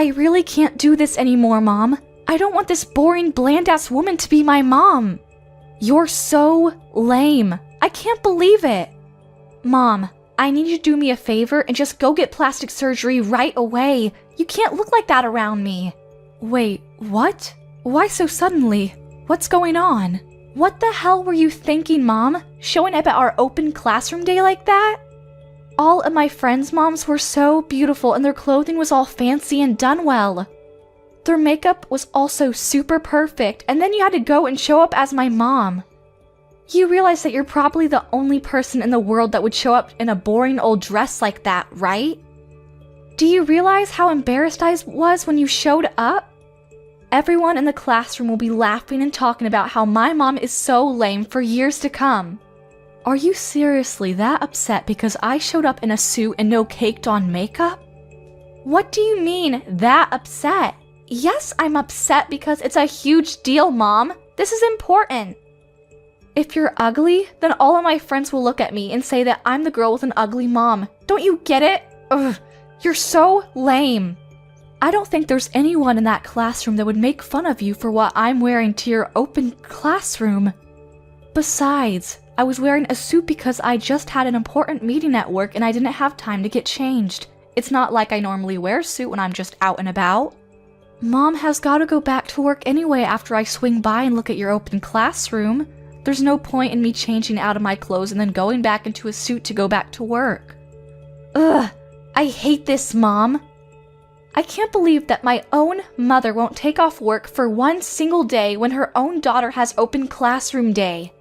I really can't do this anymore, Mom. I don't want this boring, bland-ass woman to be my mom. You're so lame. I can't believe it. Mom, I need you to do me a favor and just go get plastic surgery right away. You can't look like that around me. Wait, what? Why so suddenly? What's going on? What the hell were you thinking, Mom? Showing up at our open classroom day like that? All of my friends' moms were so beautiful and their clothing was all fancy and done well. Their makeup was also super perfect, and then you had to go and show up as my mom. You realize that you're probably the only person in the world that would show up in a boring old dress like that, right? Do you realize how embarrassed I was when you showed up? Everyone in the classroom will be laughing and talking about how my mom is so lame for years to come. Are you seriously that upset because I showed up in a suit and no caked-on makeup? What do you mean, that upset? Yes, I'm upset because it's a huge deal, Mom. This is important. If you're ugly, then all of my friends will look at me and say that I'm the girl with an ugly mom. Don't you get it? Ugh, you're so lame. I don't think there's anyone in that classroom that would make fun of you for what I'm wearing to your open classroom. Besides, I was wearing a suit because I just had an important meeting at work and I didn't have time to get changed. It's not like I normally wear a suit when I'm just out and about. Mom has got to go back to work anyway after I swing by and look at your open classroom. There's no point in me changing out of my clothes and then going back into a suit to go back to work. Ugh, I hate this, Mom. I can't believe that my own mother won't take off work for one single day when her own daughter has open classroom day.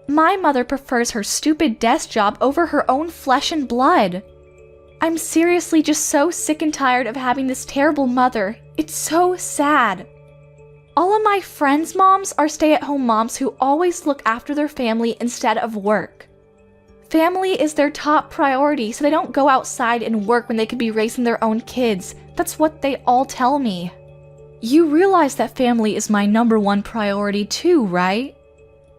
My mother prefers her stupid desk job over her own flesh and blood. I'm seriously just so sick and tired of having this terrible mother. It's so sad. All of my friends' moms are stay-at-home moms who always look after their family instead of work. Family is their top priority, so they don't go outside and work when they could be raising their own kids. That's what they all tell me. You realize that family is my #1 priority too, right?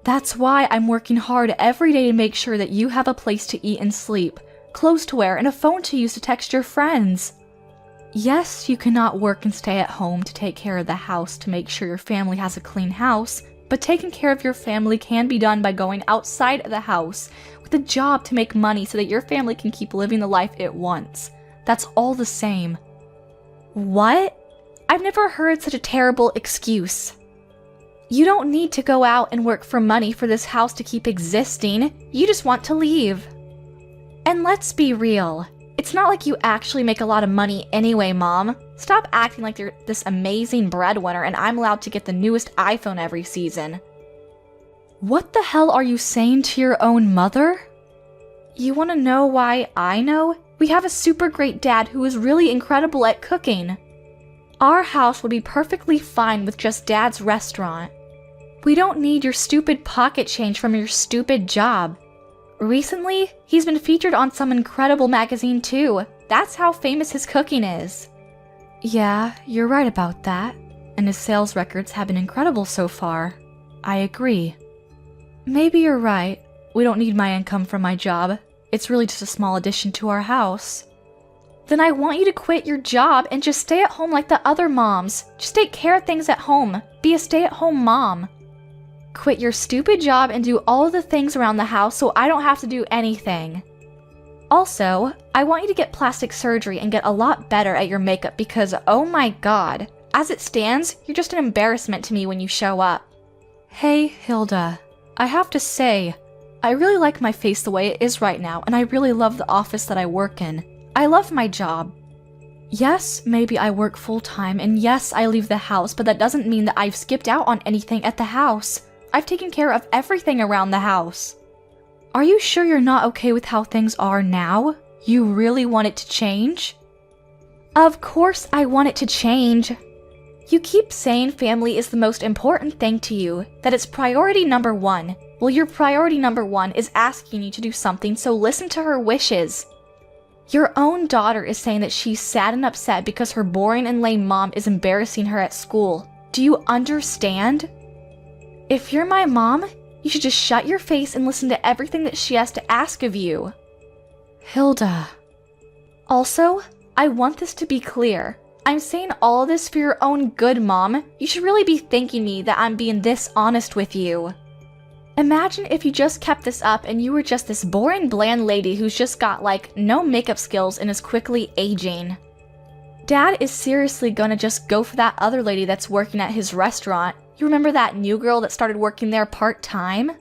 That's why I'm working hard every day to make sure that you have a place to eat and sleep, clothes to wear, and a phone to use to text your friends. Yes, you cannot work and stay at home to take care of the house to make sure your family has a clean house, but taking care of your family can be done by going outside of the house with a job to make money so that your family can keep living the life it wants. That's all the same. What? I've never heard such a terrible excuse. You don't need to go out and work for money for this house to keep existing. You just want to leave. And let's be real. It's not like you actually make a lot of money anyway, Mom. Stop acting like you're this amazing breadwinner and I'm allowed to get the newest iPhone every season. What the hell are you saying to your own mother? You want to know why I know? We have a super great dad who is really incredible at cooking. Our house would be perfectly fine with just Dad's restaurant. We don't need your stupid pocket change from your stupid job. Recently, he's been featured on some incredible magazine too. That's how famous his cooking is. Yeah, you're right about that. And his sales records have been incredible so far. I agree. Maybe you're right. We don't need my income from my job. It's really just a small addition to our house. Then I want you to quit your job and just stay at home like the other moms. Just take care of things at home. Be a stay-at-home mom. Quit your stupid job and do all of the things around the house so I don't have to do anything. Also, I want you to get plastic surgery and get a lot better at your makeup because, oh my god, as it stands, you're just an embarrassment to me when you show up. Hey, Hilda. I have to say, I really like my face the way it is right now, and I really love the office that I work in. I love my job. Yes, maybe I work full-time, and yes, I leave the house, but that doesn't mean that I've skipped out on anything at the house. I've taken care of everything around the house. Are you sure you're not okay with how things are now? You really want it to change? Of course I want it to change. You keep saying family is the most important thing to you, that it's priority #1. Well, your priority #1 is asking you to do something, so listen to her wishes. Your own daughter is saying that she's sad and upset because her boring and lame mom is embarrassing her at school. Do you understand? If you're my mom, you should just shut your face and listen to everything that she has to ask of you. Hilda. Also, I want this to be clear. I'm saying all of this for your own good, Mom. You should really be thanking me that I'm being this honest with you. Imagine if you just kept this up and you were just this boring, bland lady who's just got, like, no makeup skills and is quickly aging. Dad is seriously gonna just go for that other lady that's working at his restaurant. You remember that new girl that started working there part-time?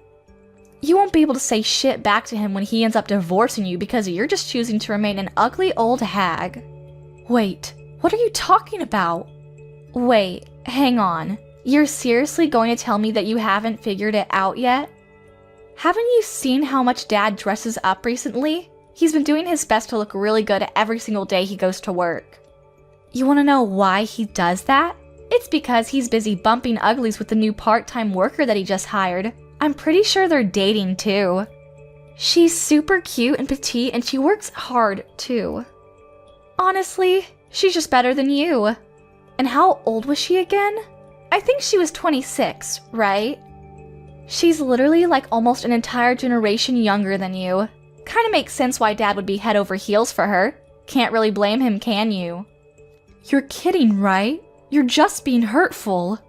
You won't be able to say shit back to him when he ends up divorcing you because you're just choosing to remain an ugly old hag. Wait, what are you talking about? Wait, hang on. You're seriously going to tell me that you haven't figured it out yet? Haven't you seen how much Dad dresses up recently? He's been doing his best to look really good every single day he goes to work. You want to know why he does that? It's because he's busy bumping uglies with the new part-time worker that he just hired. I'm pretty sure they're dating too. She's super cute and petite and she works hard too. Honestly, she's just better than you. And how old was she again? I think she was 26, right? She's literally like almost an entire generation younger than you. Kinda makes sense why Dad would be head over heels for her. Can't really blame him, can you? You're kidding, right? You're just being hurtful.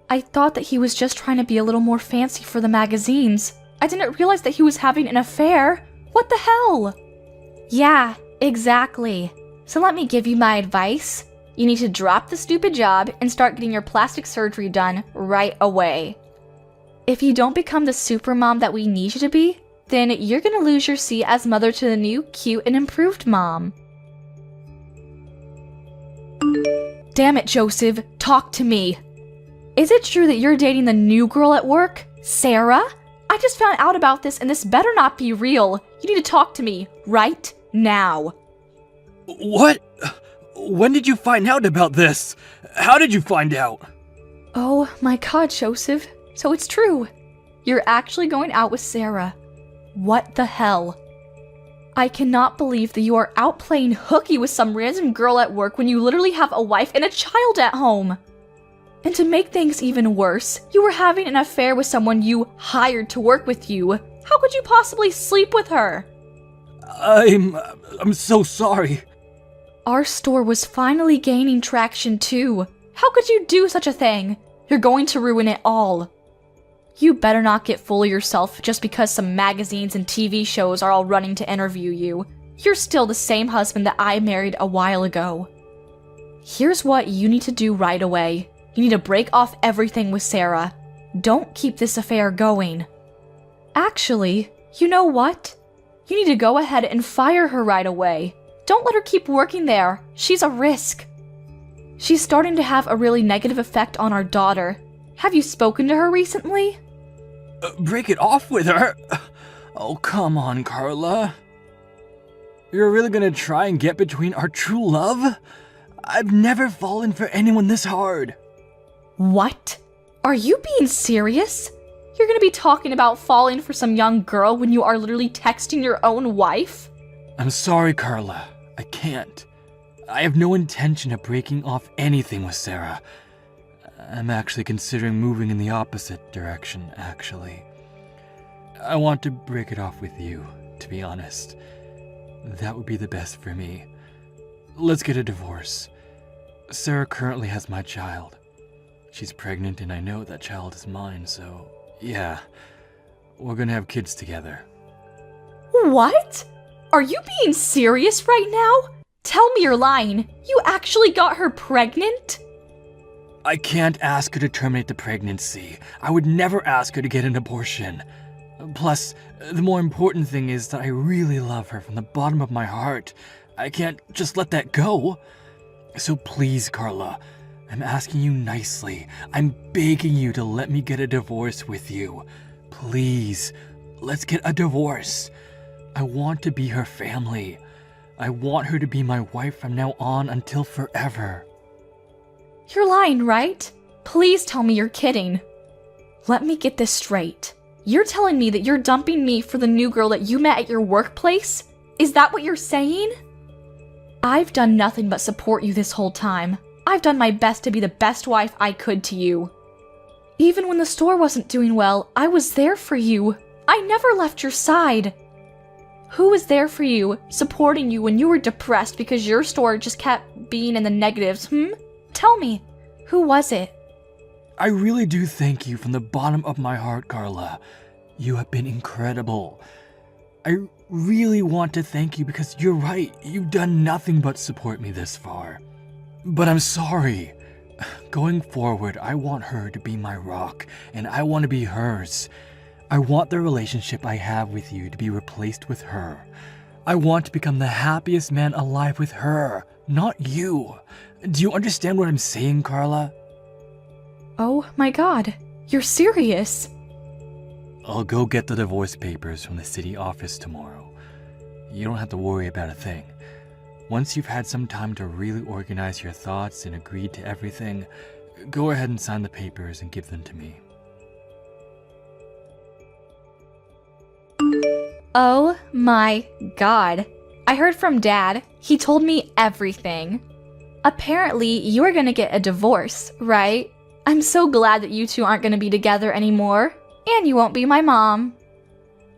I thought that he was just trying to be a little more fancy for the magazines. I didn't realize that he was having an affair. What the hell? Yeah, exactly. So let me give you my advice. You need to drop the stupid job and start getting your plastic surgery done right away. If you don't become the super mom that we need you to be, then you're gonna lose your seat as mother to the new, cute, and improved mom. Damn it, Joseph, talk to me. Is it true that you're dating the new girl at work, Sarah? I just found out about this and this better not be real. You need to talk to me right now. What? When did you find out about this? How did you find out? Oh my god, Joseph. So it's true. You're actually going out with Sarah. What the hell? I cannot believe that you are out playing hooky with some random girl at work when you literally have a wife and a child at home. And to make things even worse, you were having an affair with someone you hired to work with you. How could you possibly sleep with her? I'm so sorry. Our store was finally gaining traction too. How could you do such a thing? You're going to ruin it all. You better not get full of yourself just because some magazines and TV shows are all running to interview you. You're still the same husband that I married a while ago. Here's what you need to do right away. You need to break off everything with Sarah. Don't keep this affair going. Actually, you know what? You need to go ahead and fire her right away. Don't let her keep working there. She's a risk. She's starting to have a really negative effect on our daughter. Have you spoken to her recently? Break it off with her? Oh, come on, Carla. You're really gonna try and get between our true love? I've never fallen for anyone this hard. What? Are you being serious? You're gonna be talking about falling for some young girl when you are literally texting your own wife? I'm sorry, Carla. I can't. I have no intention of breaking off anything with Sarah. I'm actually considering moving in the opposite direction, actually. I want to break it off with you, to be honest. That would be the best for me. Let's get a divorce. Sarah currently has my child. She's pregnant and I know that child is mine, so yeah. We're gonna have kids together. What? Are you being serious right now? Tell me you're lying. You actually got her pregnant? I can't ask her to terminate the pregnancy. I would never ask her to get an abortion. Plus, the more important thing is that I really love her from the bottom of my heart. I can't just let that go. So please, Carla, I'm asking you nicely. I'm begging you to let me get a divorce with you. Please, let's get a divorce. I want to be her family. I want her to be my wife from now on until forever. You're lying, right? Please tell me you're kidding. Let me get this straight. You're telling me that you're dumping me for the new girl that you met at your workplace? Is that what you're saying? I've done nothing but support you this whole time. I've done my best to be the best wife I could to you. Even when the store wasn't doing well, I was there for you. I never left your side. Who was there for you, supporting you when you were depressed because your store just kept about being in the negatives, Tell me, who was it? I really do thank you from the bottom of my heart, Carla. You have been incredible. I really want to thank you because you're right, you've done nothing but support me this far. But I'm sorry. Going forward, I want her to be my rock, and I want to be hers. I want the relationship I have with you to be replaced with her. I want to become the happiest man alive with her, not you. Do you understand what I'm saying, Carla? Oh my god, you're serious? I'll go get the divorce papers from the city office tomorrow. You don't have to worry about a thing. Once you've had some time to really organize your thoughts and agree to everything, go ahead and sign the papers and give them to me. Oh my god. I heard from Dad. He told me everything. Apparently, you're gonna get a divorce, right? I'm so glad that you two aren't gonna be together anymore. And you won't be my mom.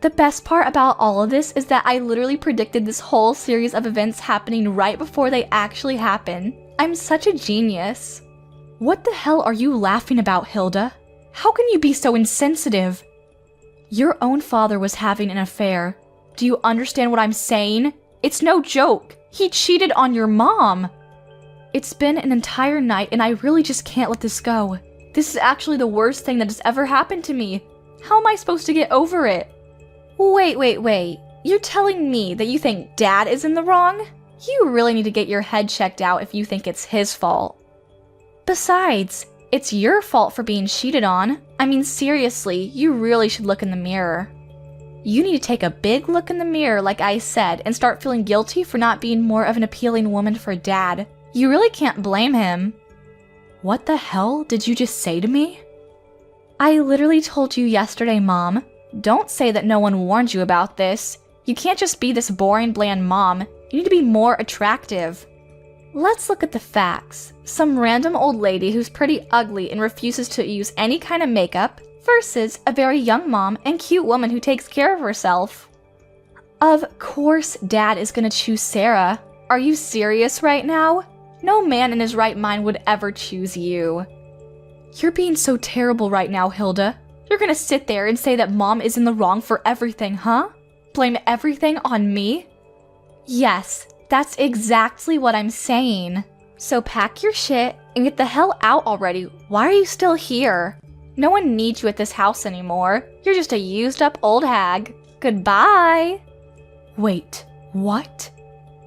The best part about all of this is that I literally predicted this whole series of events happening right before they actually happen. I'm such a genius. What the hell are you laughing about, Hilda? How can you be so insensitive? Your own father was having an affair. Do you understand what I'm saying? It's no joke. He cheated on your mom. It's been an entire night and I really just can't let this go. This is actually the worst thing that has ever happened to me. How am I supposed to get over it? Wait. You're telling me that you think Dad is in the wrong? You really need to get your head checked out if you think it's his fault. Besides, it's your fault for being cheated on. I mean, seriously, you really should look in the mirror. You need to take a big look in the mirror, like I said, and start feeling guilty for not being more of an appealing woman for Dad. You really can't blame him. What the hell did you just say to me? I literally told you yesterday, Mom. Don't say that no one warned you about this. You can't just be this boring, bland mom. You need to be more attractive. Let's look at the facts. Some random old lady who's pretty ugly and refuses to use any kind of makeup versus a very young mom and cute woman who takes care of herself. Of course Dad is gonna choose Sarah. Are you serious right now? No man in his right mind would ever choose you. You're being so terrible right now, Hilda. You're gonna sit there and say that Mom is in the wrong for everything, huh? Blame everything on me? Yes, that's exactly what I'm saying. So pack your shit and get the hell out already. Why are you still here? No one needs you at this house anymore. You're just a used up old hag. Goodbye. Wait, what?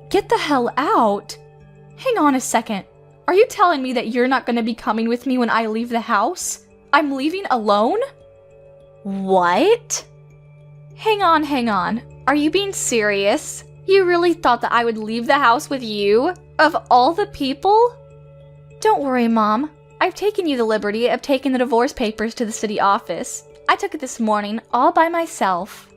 Get the hell out? Hang on a second. Are you telling me that you're not gonna be coming with me when I leave the house? I'm leaving alone? What? Hang on. Are you being serious? You really thought that I would leave the house with you? Of all the people? Don't worry, Mom. I've taken you the liberty of taking the divorce papers to the city office. I took it this morning all by myself.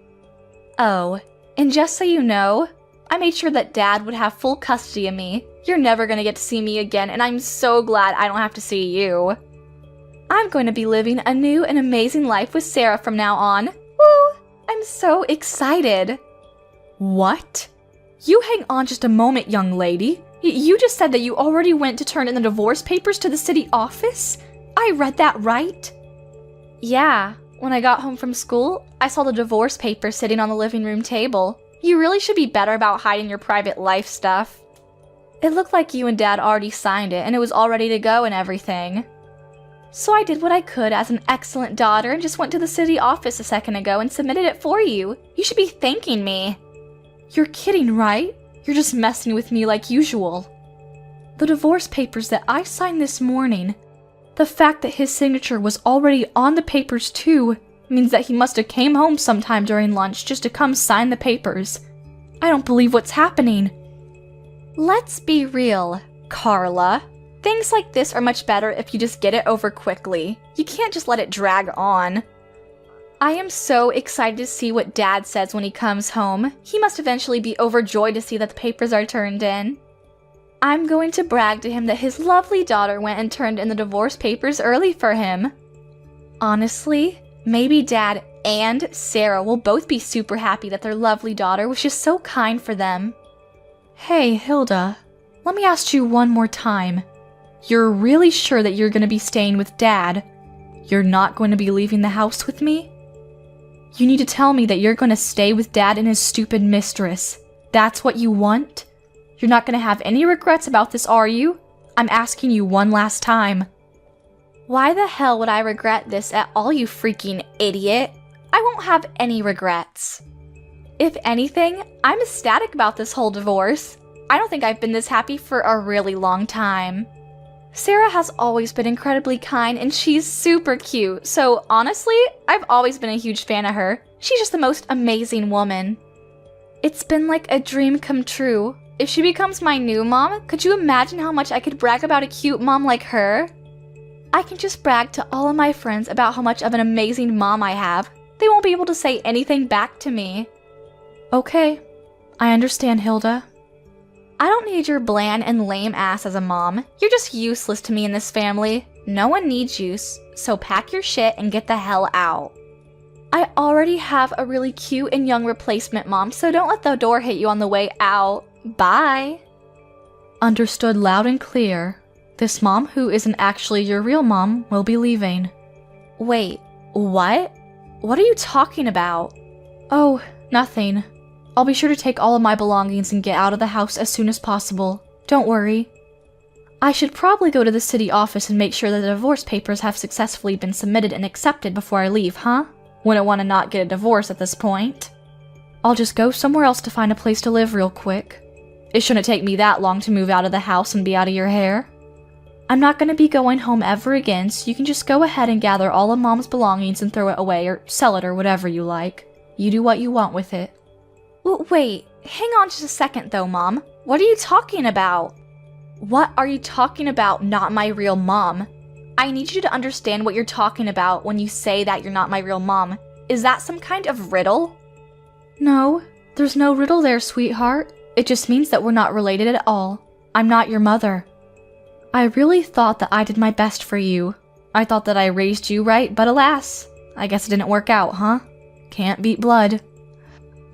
Oh, and just so you know, I made sure that Dad would have full custody of me. You're never gonna get to see me again, and I'm so glad I don't have to see you. I'm going to be living a new and amazing life with Sarah from now on. Woo! I'm so excited. What? You hang on just a moment, young lady. You just said that you already went to turn in the divorce papers to the city office? I read that right? Yeah, when I got home from school, I saw the divorce papers sitting on the living room table. You really should be better about hiding your private life stuff. It looked like you and Dad already signed it and it was all ready to go and everything. So I did what I could as an excellent daughter and just went to the city office a second ago and submitted it for you. You should be thanking me. You're kidding, right? You're just messing with me like usual. The divorce papers that I signed this morning, the fact that his signature was already on the papers too, means that he must have came home sometime during lunch just to come sign the papers. I don't believe what's happening. Let's be real, Carla. Things like this are much better if you just get it over quickly. You can't just let it drag on. I am so excited to see what Dad says when he comes home. He must eventually be overjoyed to see that the papers are turned in. I'm going to brag to him that his lovely daughter went and turned in the divorce papers early for him. Honestly, maybe Dad and Sarah will both be super happy that their lovely daughter was just so kind for them. Hey, Hilda. let me ask you one more time. You're really sure that you're going to be staying with Dad? You're not going to be leaving the house with me? You need to tell me that you're going to stay with Dad and his stupid mistress. That's what you want? You're not going to have any regrets about this, are you? I'm asking you one last time. Why the hell would I regret this at all, you freaking idiot? I won't have any regrets. If anything, I'm ecstatic about this whole divorce. I don't think I've been this happy for a really long time. Sarah has always been incredibly kind and she's super cute, so honestly, I've always been a huge fan of her. She's just the most amazing woman. It's been like a dream come true. If she becomes my new mom, could you imagine how much I could brag about a cute mom like her? I can just brag to all of my friends about how much of an amazing mom I have. They won't be able to say anything back to me. Okay, I understand, Hilda. I don't need your bland and lame ass as a mom. You're just useless to me in this family. No one needs you, so pack your shit and get the hell out. I already have a really cute and young replacement mom, so don't let the door hit you on the way out. Bye. Understood loud and clear. This mom, who isn't actually your real mom, will be leaving. Wait, what? What are you talking about? Oh, nothing. I'll be sure to take all of my belongings and get out of the house as soon as possible. Don't worry. I should probably go to the city office and make sure that the divorce papers have successfully been submitted and accepted before I leave, huh? Wouldn't want to not get a divorce at this point. I'll just go somewhere else to find a place to live real quick. It shouldn't take me that long to move out of the house and be out of your hair. I'm not going to be going home ever again, so you can just go ahead and gather all of Mom's belongings and throw it away or sell it or whatever you like. You do what you want with it. Wait, hang on just a second though, Mom. What are you talking about? What are you talking about, not my real mom? I need you to understand what you're talking about when you say that you're not my real mom. Is that some kind of riddle? No, there's no riddle there, sweetheart. It just means that we're not related at all. I'm not your mother. I really thought that I did my best for you. I thought that I raised you right, but alas, I guess it didn't work out, huh? Can't beat blood.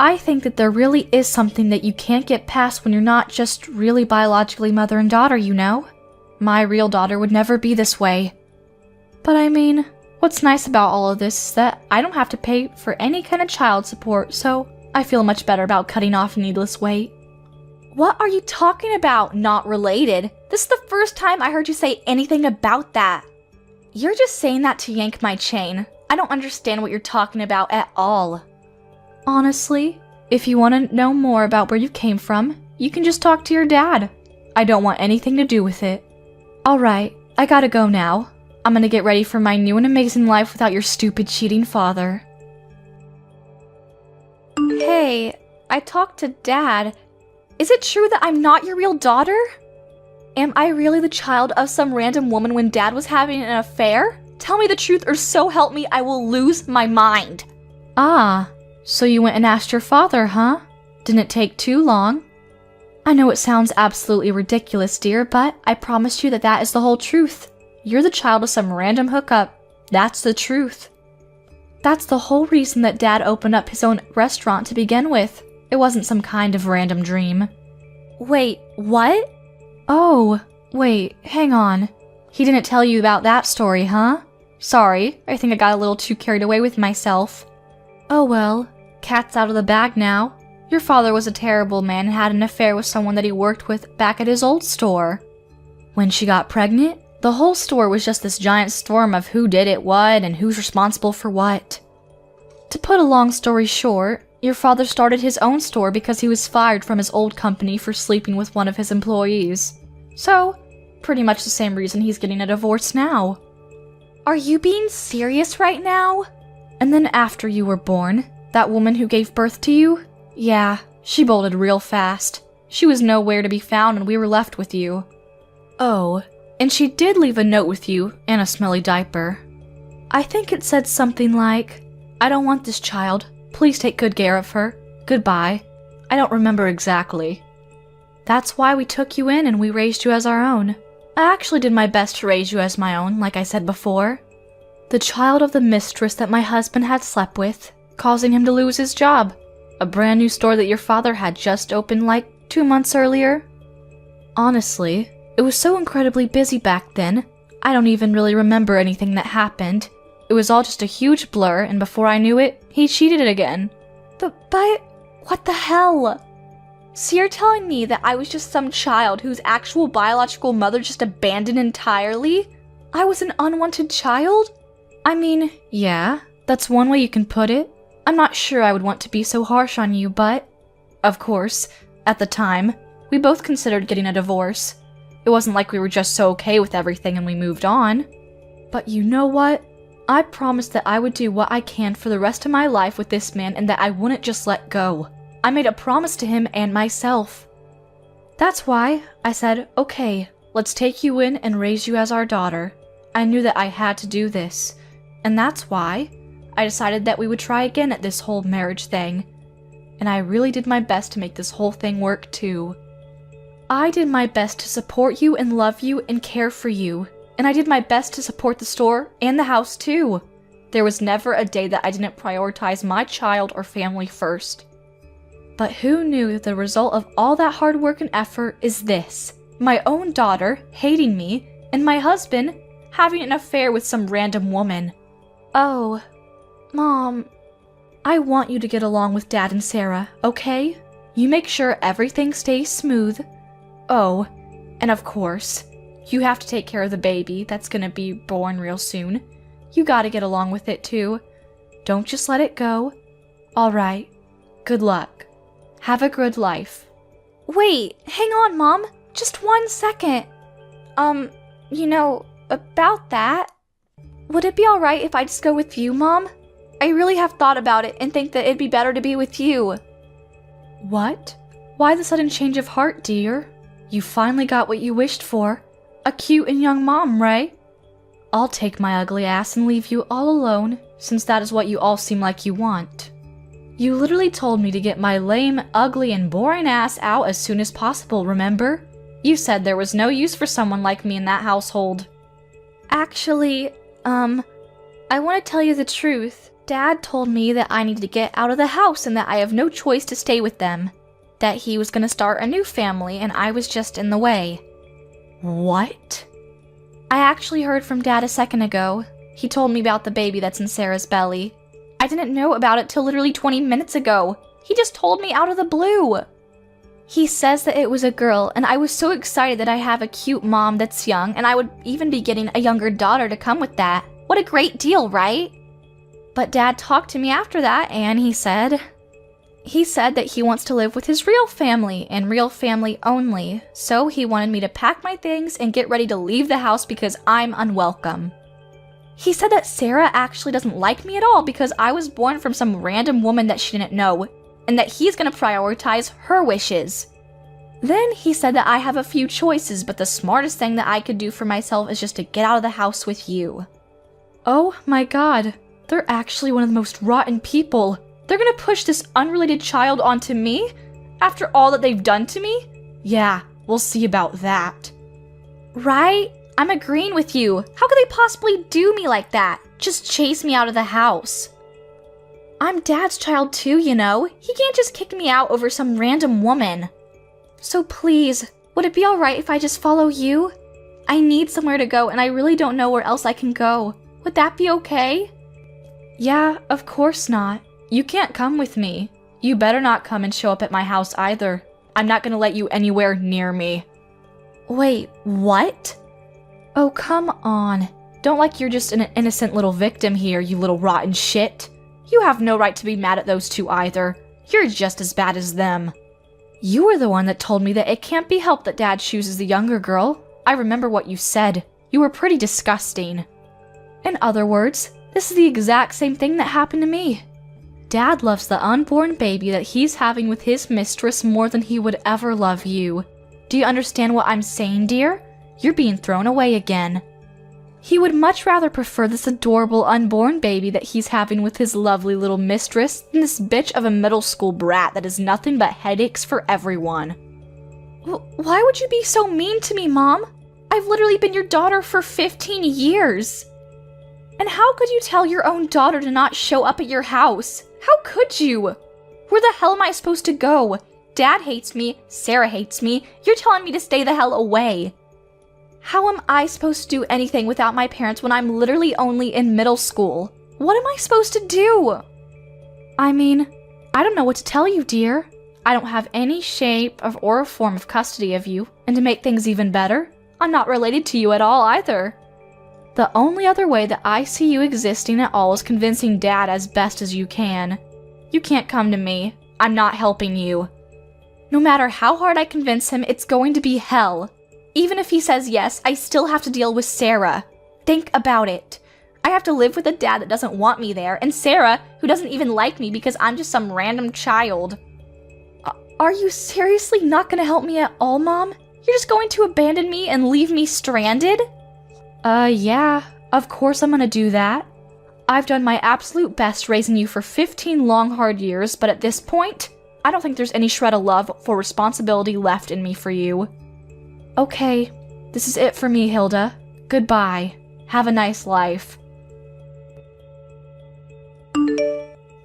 I think that there really is something that you can't get past when you're not just really biologically mother and daughter, you know? My real daughter would never be this way. But I mean, what's nice about all of this is that I don't have to pay for any kind of child support, so I feel much better about cutting off needless weight. What are you talking about, not related? This is the first time I heard you say anything about that. You're just saying that to yank my chain. I don't understand what you're talking about at all. Honestly, if you want to know more about where you came from, you can just talk to your dad. I don't want anything to do with it. Alright, I gotta go now. I'm gonna get ready for my new and amazing life without your stupid cheating father. Hey, I talked to Dad. Is it true that I'm not your real daughter? Am I really the child of some random woman when Dad was having an affair? Tell me the truth or so help me I will lose my mind. Ah. So you went and asked your father, huh? Didn't it take too long? I know it sounds absolutely ridiculous, dear, but I promise you that that is the whole truth. You're the child of some random hookup. That's the truth. That's the whole reason that Dad opened up his own restaurant to begin with. It wasn't some kind of random dream. Wait, what? Oh, wait, hang on. He didn't tell you about that story, huh? Sorry, I think I got a little too carried away with myself. Oh well, cat's out of the bag now. Your father was a terrible man and had an affair with someone that he worked with back at his old store. When she got pregnant, the whole store was just this giant storm of who did it what and who's responsible for what. To put a long story short, your father started his own store because he was fired from his old company for sleeping with one of his employees. So, pretty much the same reason he's getting a divorce now. Are you being serious right now? And then after you were born, that woman who gave birth to you? Yeah, she bolted real fast. She was nowhere to be found and we were left with you. Oh, and she did leave a note with you and a smelly diaper. I think it said something like, I don't want this child. Please take good care of her. Goodbye. I don't remember exactly. That's why we took you in and we raised you as our own. I actually did my best to raise you as my own, like I said before. The child of the mistress that my husband had slept with, causing him to lose his job. A brand new store that your father had just opened like 2 months earlier. Honestly, it was so incredibly busy back then, I don't even really remember anything that happened. It was all just a huge blur, and before I knew it, he cheated again. But what the hell? So you're telling me that I was just some child whose actual biological mother just abandoned entirely? I was an unwanted child? I mean, yeah, that's one way you can put it. I'm not sure I would want to be so harsh on you, but... Of course, at the time, we both considered getting a divorce. It wasn't like we were just so okay with everything and we moved on. But you know what? I promised that I would do what I can for the rest of my life with this man and that I wouldn't just let go. I made a promise to him and myself. That's why I said, okay, let's take you in and raise you as our daughter. I knew that I had to do this. And that's why I decided that we would try again at this whole marriage thing. And I really did my best to make this whole thing work too. I did my best to support you and love you and care for you. And I did my best to support the store and the house too. There was never a day that I didn't prioritize my child or family first. But who knew that the result of all that hard work and effort is this? My own daughter hating me, and my husband having an affair with some random woman. Oh, Mom, I want you to get along with Dad and Sarah, okay? You make sure everything stays smooth. Oh, and of course, you have to take care of the baby that's gonna be born real soon. You gotta get along with it too. Don't just let it go. Alright, good luck. Have a good life. Wait, hang on, Mom. Just 1 second. About that. Would it be alright if I just go with you, Mom? I really have thought about it and think that it'd be better to be with you. What? Why the sudden change of heart, dear? You finally got what you wished for. A cute and young mom, right? I'll take my ugly ass and leave you all alone, since that is what you all seem like you want. You literally told me to get my lame, ugly, and boring ass out as soon as possible, remember? You said there was no use for someone like me in that household. Actually, I want to tell you the truth. Dad told me that I needed to get out of the house and that I have no choice to stay with them. That he was going to start a new family and I was just in the way. What? I actually heard from Dad a second ago. He told me about the baby that's in Sarah's belly. I didn't know about it till literally 20 minutes ago. He just told me out of the blue. He says that it was a girl, and I was so excited that I have a cute mom that's young, and I would even be getting a younger daughter to come with that. What a great deal, right? But Dad talked to me after that, and he said that he wants to live with his real family, and real family only. So he wanted me to pack my things and get ready to leave the house because I'm unwelcome. He said that Sarah actually doesn't like me at all because I was born from some random woman that she didn't know, and that he's gonna prioritize her wishes. Then he said that I have a few choices, but the smartest thing that I could do for myself is just to get out of the house with you. Oh my god, they're actually one of the most rotten people. They're gonna push this unrelated child onto me? After all that they've done to me? Yeah, we'll see about that. Right? I'm agreeing with you. How could they possibly do me like that? Just chase me out of the house. I'm Dad's child too, you know. He can't just kick me out over some random woman. So please, would it be alright if I just follow you? I need somewhere to go and I really don't know where else I can go. Would that be okay? Yeah, of course not. You can't come with me. You better not come and show up at my house either. I'm not gonna let you anywhere near me. Wait, what? Oh, come on. Don't like you're just an innocent little victim here, you little rotten shit. You have no right to be mad at those two either. You're just as bad as them. You were the one that told me that it can't be helped that Dad chooses the younger girl. I remember what you said. You were pretty disgusting. In other words, this is the exact same thing that happened to me. Dad loves the unborn baby that he's having with his mistress more than he would ever love you. Do you understand what I'm saying, dear? You're being thrown away again. He would much rather prefer this adorable unborn baby that he's having with his lovely little mistress than this bitch of a middle school brat that is nothing but headaches for everyone. Why would you be so mean to me, Mom? I've literally been your daughter for 15 years. And how could you tell your own daughter to not show up at your house? How could you? Where the hell am I supposed to go? Dad hates me, Sarah hates me, you're telling me to stay the hell away. How am I supposed to do anything without my parents when I'm literally only in middle school? What am I supposed to do? I mean, I don't know what to tell you, dear. I don't have any shape or form of custody of you, and to make things even better, I'm not related to you at all either. The only other way that I see you existing at all is convincing Dad as best as you can. You can't come to me. I'm not helping you. No matter how hard I convince him, it's going to be hell. Even if he says yes, I still have to deal with Sarah. Think about it. I have to live with a dad that doesn't want me there, and Sarah, who doesn't even like me because I'm just some random child. Are you seriously not going to help me at all, Mom? You're just going to abandon me and leave me stranded? Yeah, of course I'm going to do that. I've done my absolute best raising you for 15 long, hard years, but at this point, I don't think there's any shred of love or responsibility left in me for you. Okay, this is it for me, Hilda. Goodbye. Have a nice life.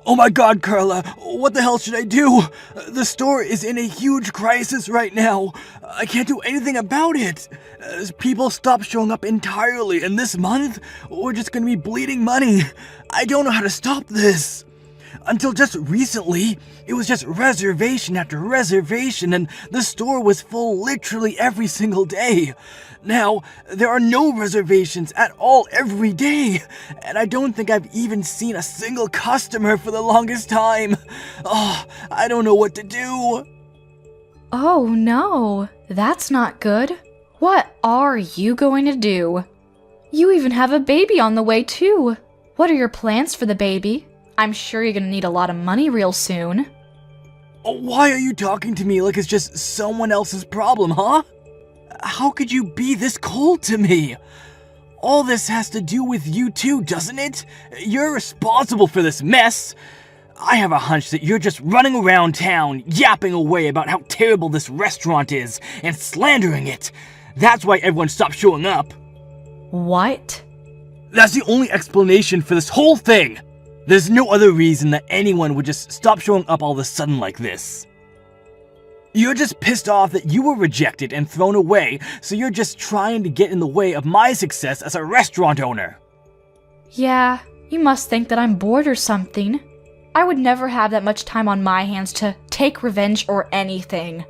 Oh my god, Carla, what the hell should I do? The store is in a huge crisis right now. I can't do anything about it. People stopped showing up entirely, and this month, we're just gonna be bleeding money. I don't know how to stop this. Until just recently, it was just reservation after reservation, and the store was full literally every single day. Now, there are no reservations at all every day, and I don't think I've even seen a single customer for the longest time. Oh, I don't know what to do. Oh no, that's not good. What are you going to do? You even have a baby on the way too. What are your plans for the baby? I'm sure you're gonna need a lot of money real soon. Why are you talking to me like it's just someone else's problem, huh? How could you be this cold to me? All this has to do with you too, doesn't it? You're responsible for this mess. I have a hunch that you're just running around town, yapping away about how terrible this restaurant is, and slandering it. That's why everyone stopped showing up. What? That's the only explanation for this whole thing. There's no other reason that anyone would just stop showing up all of a sudden like this. You're just pissed off that you were rejected and thrown away, so you're just trying to get in the way of my success as a restaurant owner. Yeah, you must think that I'm bored or something. I would never have that much time on my hands to take revenge or anything.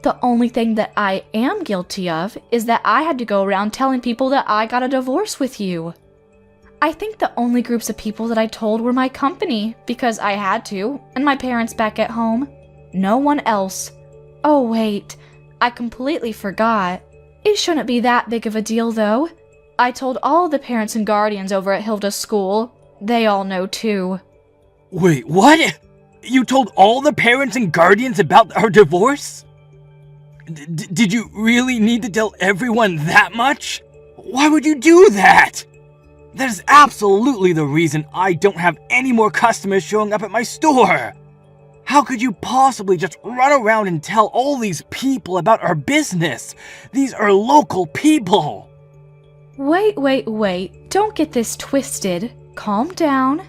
The only thing that I am guilty of is that I had to go around telling people that I got a divorce with you. I think the only groups of people that I told were my company, because I had to, and my parents back at home. No one else. Oh wait, I completely forgot. It shouldn't be that big of a deal though. I told all the parents and guardians over at Hilda's school. They all know too. Wait, what? You told all the parents and guardians about our divorce? Did you really need to tell everyone that much? Why would you do that? That is absolutely the reason I don't have any more customers showing up at my store. How could you possibly just run around and tell all these people about our business? These are local people. Wait. Don't get this twisted. Calm down.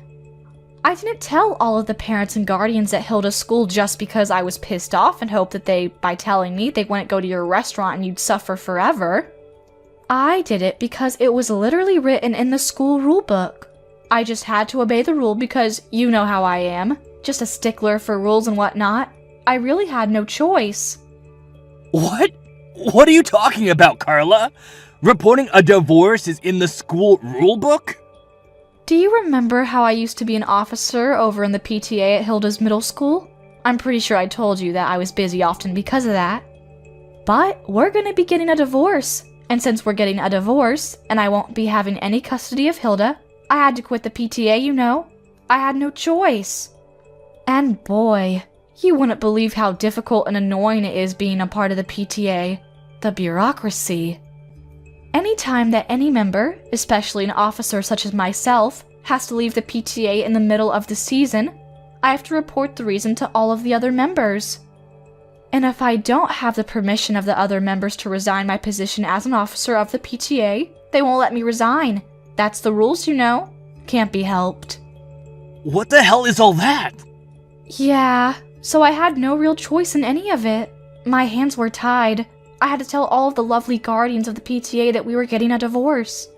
I didn't tell all of the parents and guardians at Hilda's school just because I was pissed off and hoped that by telling me, they wouldn't go to your restaurant and you'd suffer forever. I did it because it was literally written in the school rule book. I just had to obey the rule because you know how I am. Just a stickler for rules and whatnot. I really had no choice. What? What are you talking about, Carla? Reporting a divorce is in the school rule book? Do you remember how I used to be an officer over in the PTA at Hilda's middle school? I'm pretty sure I told you that I was busy often because of that. But we're gonna be getting a divorce. And since we're getting a divorce, and I won't be having any custody of Hilda, I had to quit the PTA, you know. I had no choice. And boy, you wouldn't believe how difficult and annoying it is being a part of the PTA. The bureaucracy. Anytime that any member, especially an officer such as myself, has to leave the PTA in the middle of the season, I have to report the reason to all of the other members. And if I don't have the permission of the other members to resign my position as an officer of the PTA, they won't let me resign. That's the rules, you know. Can't be helped. What the hell is all that? Yeah, so I had no real choice in any of it. My hands were tied. I had to tell all of the lovely guardians of the PTA that we were getting a divorce.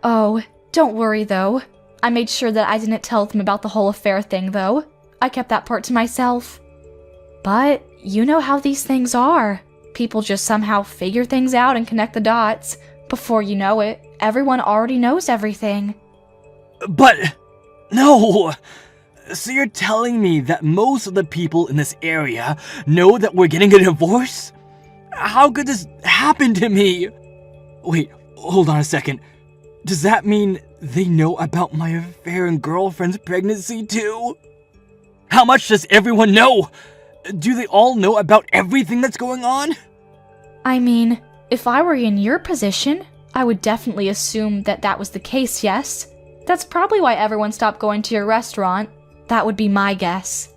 Oh, don't worry though. I made sure that I didn't tell them about the whole affair thing though. I kept that part to myself. But you know how these things are. People just somehow figure things out and connect the dots. Before you know it, everyone already knows everything. But, no! So you're telling me that most of the people in this area know that we're getting a divorce? How could this happen to me? Wait, hold on a second. Does that mean they know about my affair and girlfriend's pregnancy too? How much does everyone know? Do they all know about everything that's going on? I mean, if I were in your position, I would definitely assume that that was the case, yes? That's probably why everyone stopped going to your restaurant. That would be my guess.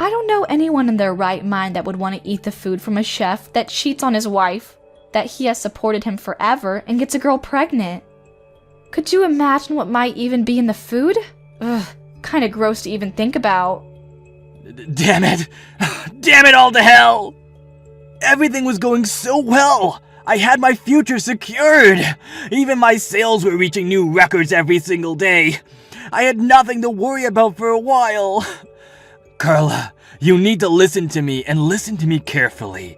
I don't know anyone in their right mind that would want to eat the food from a chef that cheats on his wife, that he has supported him forever and gets a girl pregnant. Could you imagine what might even be in the food? Ugh, kinda gross to even think about. Damn it! Damn it all to hell! Everything was going so well! I had my future secured! Even my sales were reaching new records every single day. I had nothing to worry about for a while. Carla, you need to listen to me and listen to me carefully.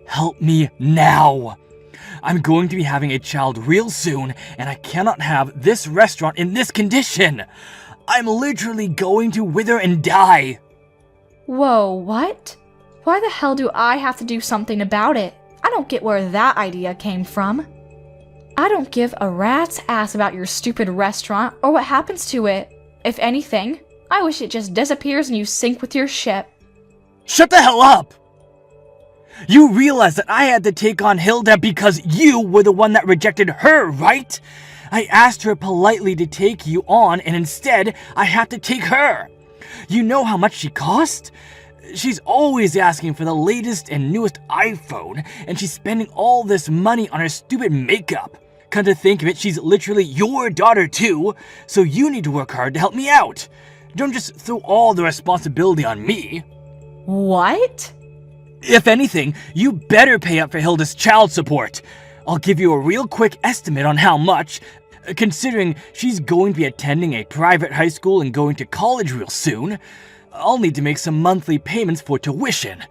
Help me now. I'm going to be having a child real soon, and I cannot have this restaurant in this condition. I'm literally going to wither and die. Whoa, what? Why the hell do I have to do something about it? I don't get where that idea came from. I don't give a rat's ass about your stupid restaurant or what happens to it. If anything, I wish it just disappears and you sink with your ship. Shut the hell up! You realize that I had to take on Hilda because you were the one that rejected her, right? I asked her politely to take you on, and instead, I had to take her. You know how much she cost? She's always asking for the latest and newest iPhone, and she's spending all this money on her stupid makeup. Come to think of it, she's literally your daughter too, so you need to work hard to help me out. Don't just throw all the responsibility on me. What? If anything, you better pay up for Hilda's child support. I'll give you a real quick estimate on how much, considering she's going to be attending a private high school and going to college real soon. I'll need to make some monthly payments for tuition.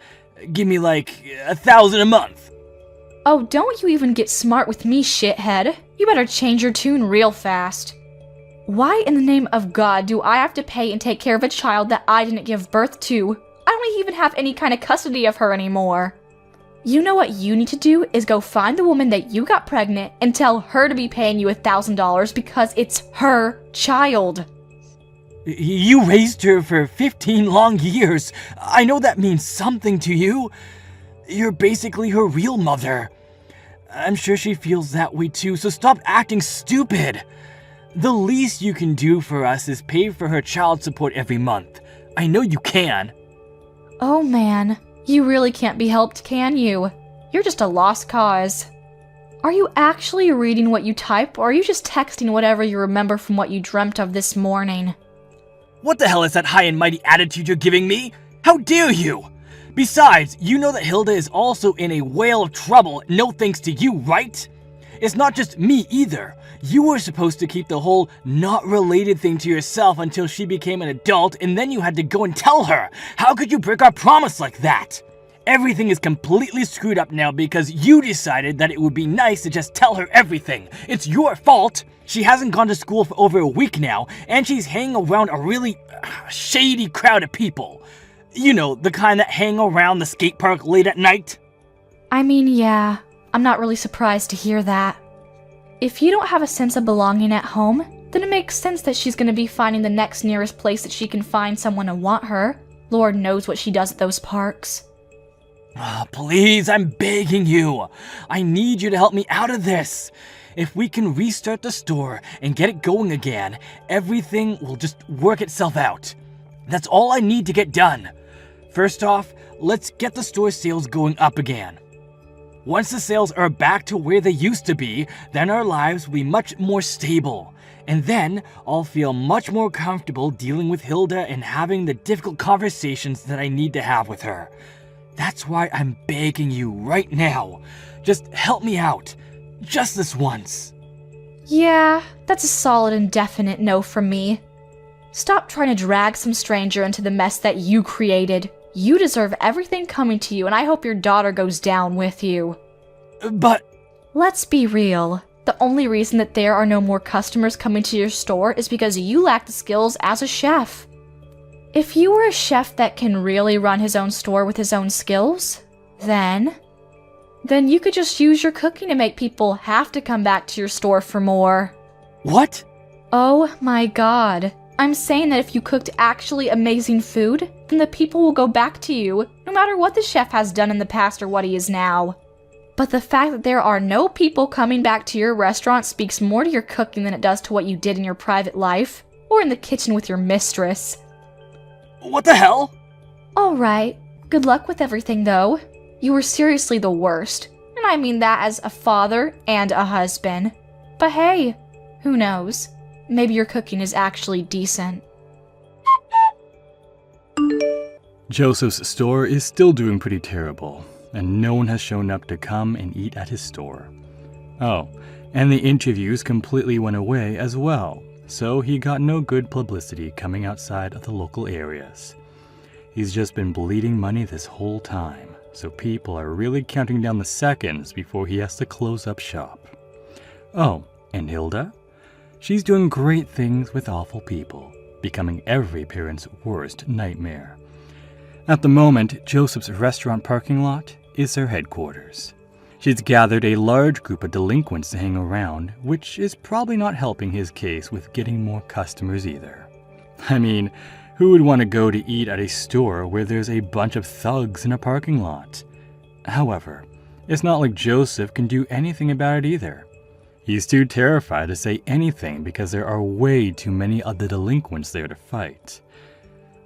Give me like $1,000 a month. Oh, don't you even get smart with me, shithead. You better change your tune real fast. Why in the name of God do I have to pay and take care of a child that I didn't give birth to? I don't even have any kind of custody of her anymore. You know what you need to do is go find the woman that you got pregnant and tell her to be paying you $1,000 because it's her child. You raised her for 15 long years. I know that means something to you. You're basically her real mother. I'm sure she feels that way too, so stop acting stupid. The least you can do for us is pay for her child support every month. I know you can. Oh man, you really can't be helped, can you? You're just a lost cause. Are you actually reading what you type, or are you just texting whatever you remember from what you dreamt of this morning? What the hell is that high and mighty attitude you're giving me? How dare you? Besides, you know that Hilda is also in a whale of trouble, no thanks to you, right? It's not just me either. You were supposed to keep the whole not related thing to yourself until she became an adult, and then you had to go and tell her. How could you break our promise like that? Everything is completely screwed up now because you decided that it would be nice to just tell her everything. It's your fault. She hasn't gone to school for over a week now, and she's hanging around a really shady crowd of people. You know, the kind that hang around the skate park late at night. I mean, yeah, I'm not really surprised to hear that. If you don't have a sense of belonging at home, then it makes sense that she's gonna be finding the next nearest place that she can find someone to want her. Lord knows what she does at those parks. Please, I'm begging you. I need you to help me out of this. If we can restart the store and get it going again, everything will just work itself out. That's all I need to get done. First off, let's get the store sales going up again. Once the sales are back to where they used to be, then our lives will be much more stable. And then I'll feel much more comfortable dealing with Hilda and having the difficult conversations that I need to have with her. That's why I'm begging you right now. Just help me out. Just this once. Yeah, that's a solid and definite no from me. Stop trying to drag some stranger into the mess that you created. You deserve everything coming to you, and I hope your daughter goes down with you. But... Let's be real. The only reason that there are no more customers coming to your store is because you lack the skills as a chef. If you were a chef that can really run his own store with his own skills, then you could just use your cooking to make people have to come back to your store for more. What? Oh my god. I'm saying that if you cooked actually amazing food, then the people will go back to you, no matter what the chef has done in the past or what he is now. But the fact that there are no people coming back to your restaurant speaks more to your cooking than it does to what you did in your private life, or in the kitchen with your mistress. What the hell? Alright, good luck with everything though. You were seriously the worst, and I mean that as a father and a husband. But hey, who knows? Maybe your cooking is actually decent. Joseph's store is still doing pretty terrible, and no one has shown up to come and eat at his store. Oh, and the interviews completely went away as well, so he got no good publicity coming outside of the local areas. He's just been bleeding money this whole time, so people are really counting down the seconds before he has to close up shop. Oh, and Hilda? She's doing great things with awful people, becoming every parent's worst nightmare. At the moment, Joseph's restaurant parking lot is their headquarters. She's gathered a large group of delinquents to hang around, which is probably not helping his case with getting more customers either. I mean, who would want to go to eat at a store where there's a bunch of thugs in a parking lot? However, it's not like Joseph can do anything about it either. He's too terrified to say anything because there are way too many of the delinquents there to fight.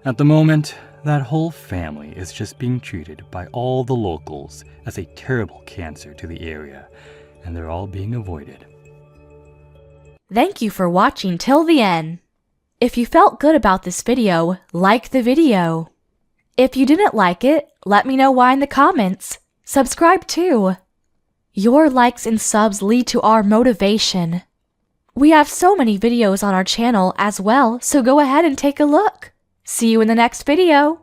At the moment, that whole family is just being treated by all the locals as a terrible cancer to the area, and they're all being avoided. Thank you for watching till the end. If you felt good about this video, like the video. If you didn't like it, let me know why in the comments. Subscribe too. Your likes and subs lead to our motivation. We have so many videos on our channel as well, so go ahead and take a look. See you in the next video.